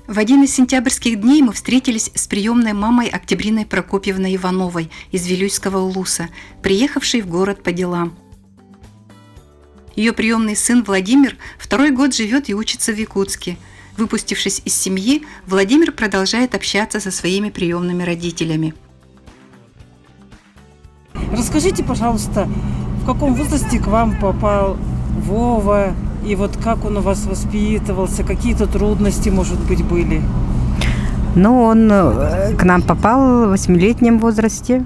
В один из сентябрьских дней мы встретились с приемной мамой Октябриной Прокопьевной Ивановой из Вилюйского Улуса, приехавшей в город по делам. Ее приемный сын Владимир второй год живет и учится в Якутске. Выпустившись из семьи, Владимир продолжает общаться со своими приемными родителями. Расскажите, пожалуйста, в каком возрасте к вам попал Вова? И вот как он у вас воспитывался, какие-то трудности, может быть, были? Ну, он к нам попал в 8-летнем возрасте,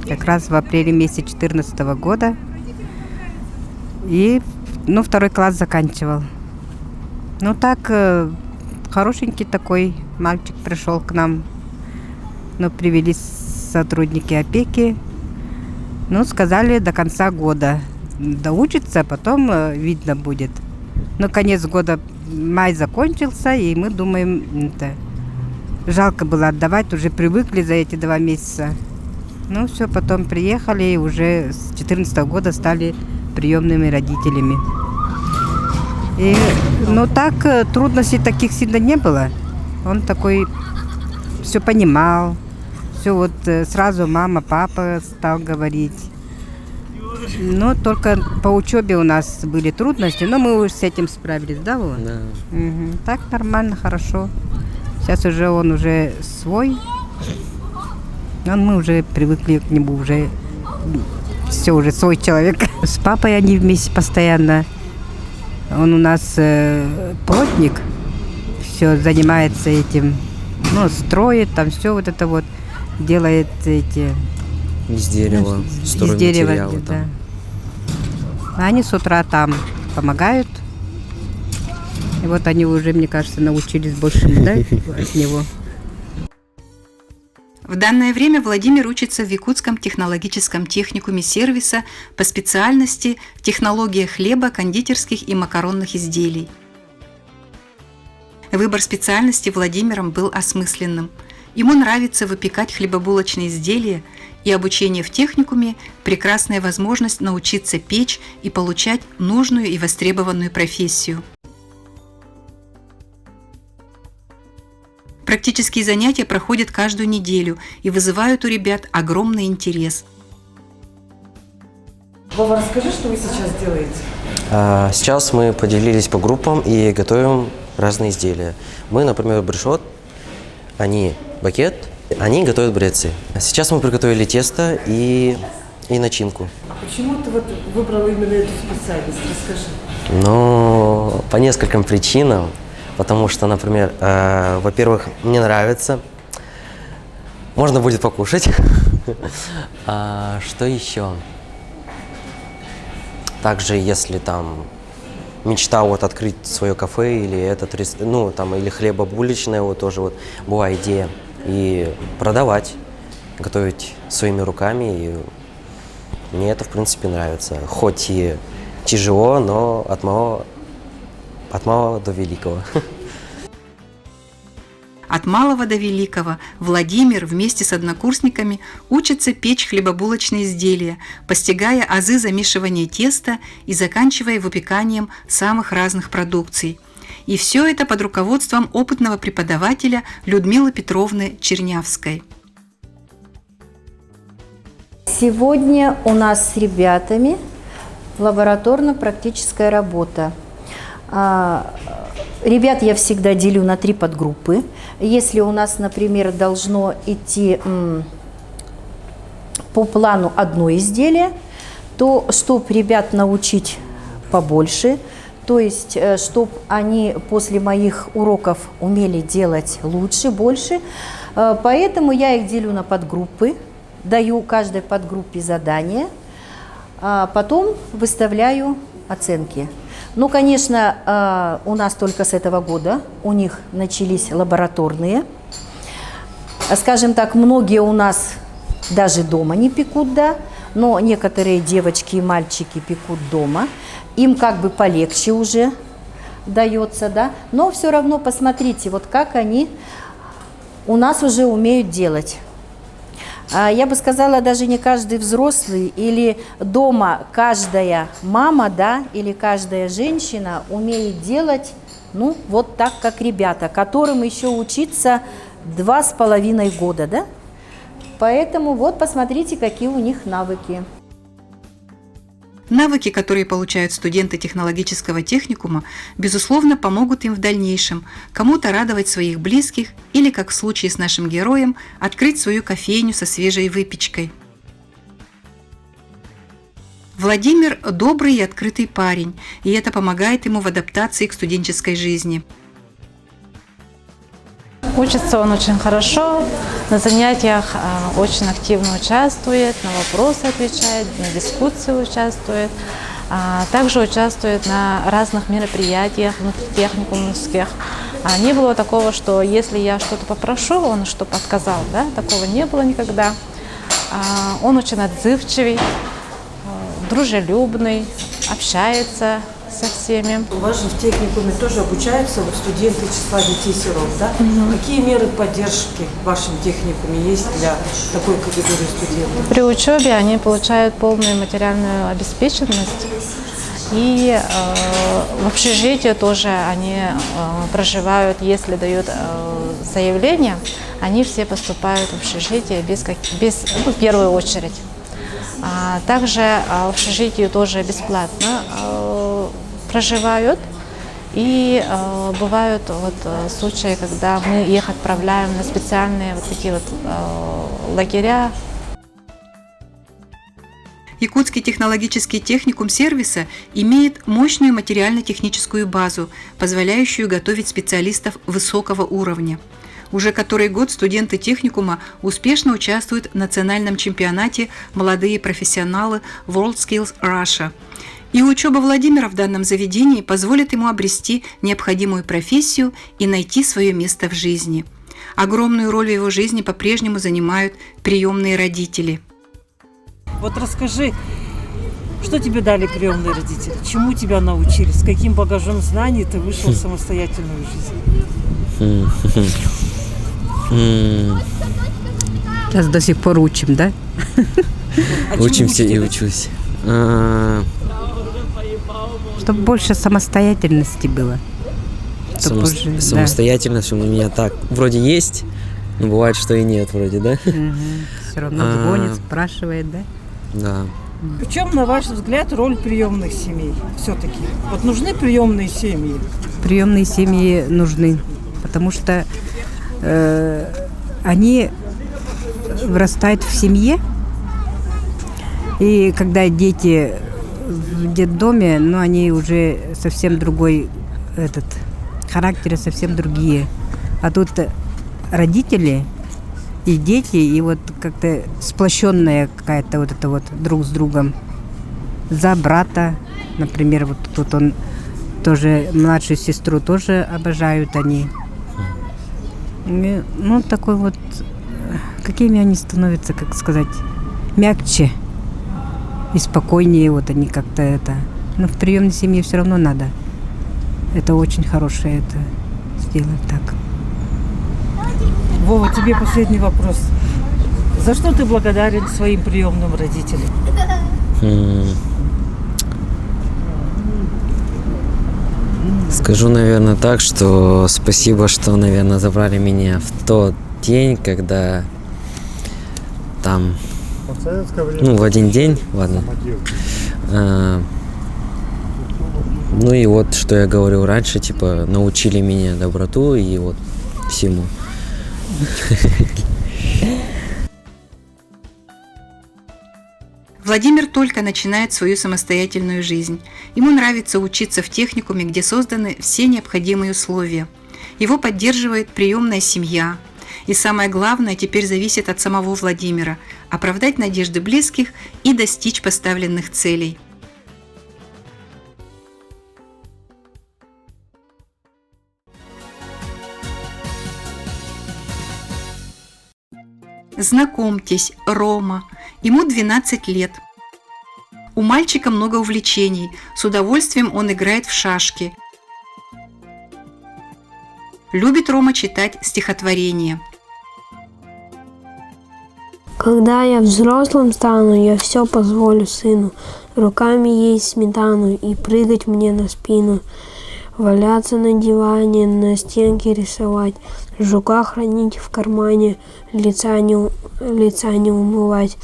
как раз в апреле месяце 2014 года. И, второй класс заканчивал. Ну, так, хорошенький такой мальчик пришел к нам. Привели сотрудники опеки. Сказали, до конца года доучится, потом видно будет. Конец года, май закончился, и мы думаем, жалко было отдавать, уже привыкли за эти 2 месяца. Все, потом приехали, и уже с 2014 года стали приемными родителями. И, так, трудностей таких сильно не было. Он такой, все понимал, все сразу мама, папа стал говорить. Только по учебе у нас были трудности, но мы уже с этим справились, да, Вова? Да. Угу. Так нормально, хорошо. Сейчас уже он уже свой. Мы уже привыкли к нему, уже все, уже свой человек. С папой они вместе постоянно. Он у нас плотник, все занимается этим, строит, там все это делает эти... Из дерева, из дерева, да. Они с утра там помогают. И они уже, мне кажется, научились больше, да, от него. В данное время Владимир учится в Якутском технологическом техникуме сервиса по специальности технология хлеба, кондитерских и макаронных изделий. Выбор специальности Владимиром был осмысленным. Ему нравится выпекать хлебобулочные изделия, и обучение в техникуме – прекрасная возможность научиться печь и получать нужную и востребованную профессию. Практические занятия проходят каждую неделю и вызывают у ребят огромный интерес. Вова, расскажи, что вы сейчас делаете? Сейчас мы поделились по группам и готовим разные изделия. Мы, например, брешот, они бакет, они готовят брецы. Сейчас мы приготовили тесто и начинку. Почему ты выбрал именно эту специальность? Расскажи. По нескольким причинам. Потому что, например, во-первых, мне нравится, можно будет покушать. Что еще? Также, если там мечта открыть свое кафе или или хлебобулочное, тоже была идея. И продавать, готовить своими руками. И мне это, в принципе, нравится. Хоть и тяжело, но от малого до великого. От малого до великого Владимир вместе с однокурсниками учится печь хлебобулочные изделия, постигая азы замешивания теста и заканчивая выпеканием самых разных продукций. И все это под руководством опытного преподавателя Людмилы Петровны Чернявской. Сегодня у нас с ребятами лабораторно-практическая работа. Ребят я всегда делю на 3 подгруппы. Если у нас, например, должно идти по плану одно изделие, то чтобы ребят научить побольше, то есть чтобы они после моих уроков умели делать лучше, больше, поэтому я их делю на подгруппы, даю каждой подгруппе задание, а потом выставляю оценки. Конечно, у нас только с этого года у них начались лабораторные. Скажем так, многие у нас даже дома не пекут, да, но некоторые девочки и мальчики пекут дома. Им как бы полегче уже дается, да, но все равно посмотрите, как они у нас уже умеют делать. я бы сказала, даже не каждый взрослый или дома каждая мама, да, или каждая женщина умеет делать, ну, вот так, как ребята, которым еще учиться 2,5 года, да? Поэтому вот посмотрите, какие у них навыки. Навыки, которые получают студенты технологического техникума, безусловно, помогут им в дальнейшем кому-то радовать своих близких или, как в случае с нашим героем, открыть свою кофейню со свежей выпечкой. Владимир – добрый и открытый парень, и это помогает ему в адаптации к студенческой жизни. Учится он очень хорошо, на занятиях очень активно участвует, на вопросы отвечает, на дискуссии участвует. Также участвует на разных мероприятиях внутритехникумских. Не было такого, что если я что-то попрошу, он что-то отказал. Да? Такого не было никогда. Он очень отзывчивый, дружелюбный, общается со всеми. У вас же в техникуме тоже обучаются вот студенты числа детей-сирот, да? Какие меры поддержки в вашем техникуме есть для такой категории студентов? При учебе они получают полную материальную обеспеченность. И в общежитии тоже они проживают, если дают заявление, они все поступают в общежитие в первую очередь. Также в общежитии тоже бесплатно проживают. И бывают случаи, когда мы их отправляем на специальные такие лагеря. Якутский технологический техникум сервиса имеет мощную материально-техническую базу, позволяющую готовить специалистов высокого уровня. Уже который год студенты техникума успешно участвуют в национальном чемпионате «Молодые профессионалы WorldSkills Russia». И учеба Владимира в данном заведении позволит ему обрести необходимую профессию и найти свое место в жизни. Огромную роль в его жизни по-прежнему занимают приемные родители. Вот расскажи, что тебе дали приемные родители? Чему тебя научили? С каким багажом знаний ты вышел в самостоятельную жизнь? Сейчас до сих пор учим, да? Учимся и учусь. Чтобы больше самостоятельности было. Самостоятельность у меня так вроде есть, но бывает, что и нет вроде, да? Все равно звонит, спрашивает, да? Да. В чем, на ваш взгляд, роль приемных семей все-таки? Вот нужны приемные семьи? Приемные семьи нужны, потому что они вырастают в семье, и когда дети в детдоме, но они уже совсем другой характеры, совсем другие. А тут родители и дети, и вот как-то сплощенная какая-то вот это вот друг с другом. За брата, например, вот тут он тоже, младшую сестру тоже обожают они. И, ну, такой вот, какими они становятся, как сказать, мягче и спокойнее, вот они как-то это. Но в приемной семье все равно надо. Это очень хорошее это сделать так. Вова, тебе последний вопрос. За что ты благодарен своим приемным родителям? Скажу, наверное, так, что спасибо, что, наверное, забрали меня в тот день, когда там, в один день, ладно. Ну и вот, что я говорил раньше, типа, научили меня доброту и вот всему. Владимир только начинает свою самостоятельную жизнь. Ему нравится учиться в техникуме, где созданы все необходимые условия. Его поддерживает приемная семья. И самое главное теперь зависит от самого Владимира – оправдать надежды близких и достичь поставленных целей. Знакомьтесь, Рома. Ему 12 лет. У мальчика много увлечений. С удовольствием он играет в шашки. Любит Рома читать стихотворения. Когда я взрослым стану, я все позволю сыну. Руками есть сметану и прыгать мне на спину. Валяться на диване, на стенке рисовать. Жука хранить в кармане, лица не умывать.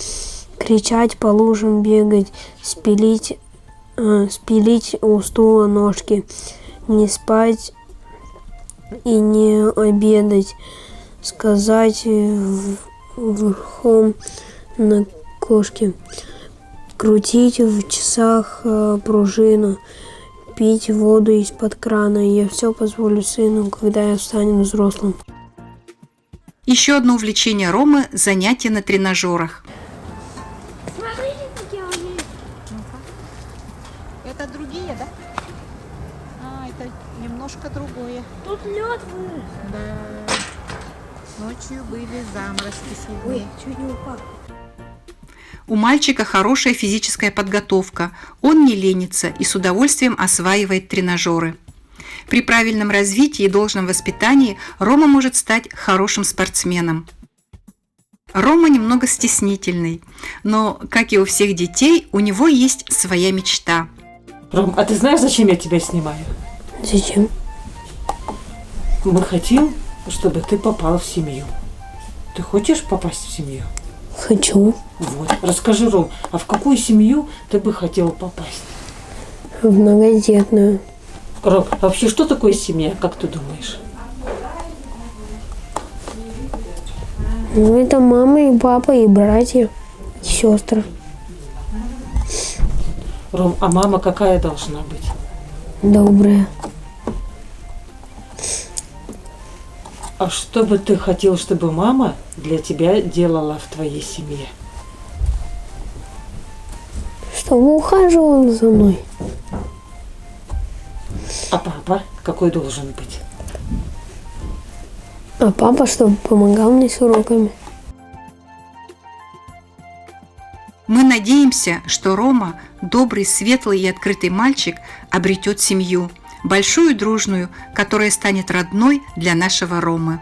Кричать по лужам бегать, спилить у стула ножки. Не спать и не обедать. Сказать верхом на кошке. Крутить в часах пружину. Пить воду из-под крана. Я все позволю сыну, когда я стану взрослым. Еще одно увлечение Ромы – занятия на тренажерах. Смотрите, какие они есть. Это другие, да? А, это немножко другое. Тут лед вырос. Да. Ночью были заморозки сильные. Чуть не упал. У мальчика хорошая физическая подготовка, он не ленится и с удовольствием осваивает тренажеры. При правильном развитии и должном воспитании Рома может стать хорошим спортсменом. Рома немного стеснительный, но, как и у всех детей, у него есть своя мечта. Ром, а ты знаешь, зачем я тебя снимаю? Зачем? Мы хотим, чтобы ты попал в семью. Ты хочешь попасть в семью? Хочу. Вот. Расскажи, Ром, а в какую семью ты бы хотел попасть? В многодетную. Ром, а вообще что такое семья, как ты думаешь? Ну, это мама и папа, и братья, и сестры. Ром, а мама какая должна быть? Добрые. А что бы ты хотел, чтобы мама для тебя делала в твоей семье? Чтобы ухаживала за мной. А папа какой должен быть? А папа, чтобы помогал мне с уроками. Мы надеемся, что Рома, добрый, светлый и открытый мальчик, обретет семью, большую и дружную, которая станет родной для нашего Ромы.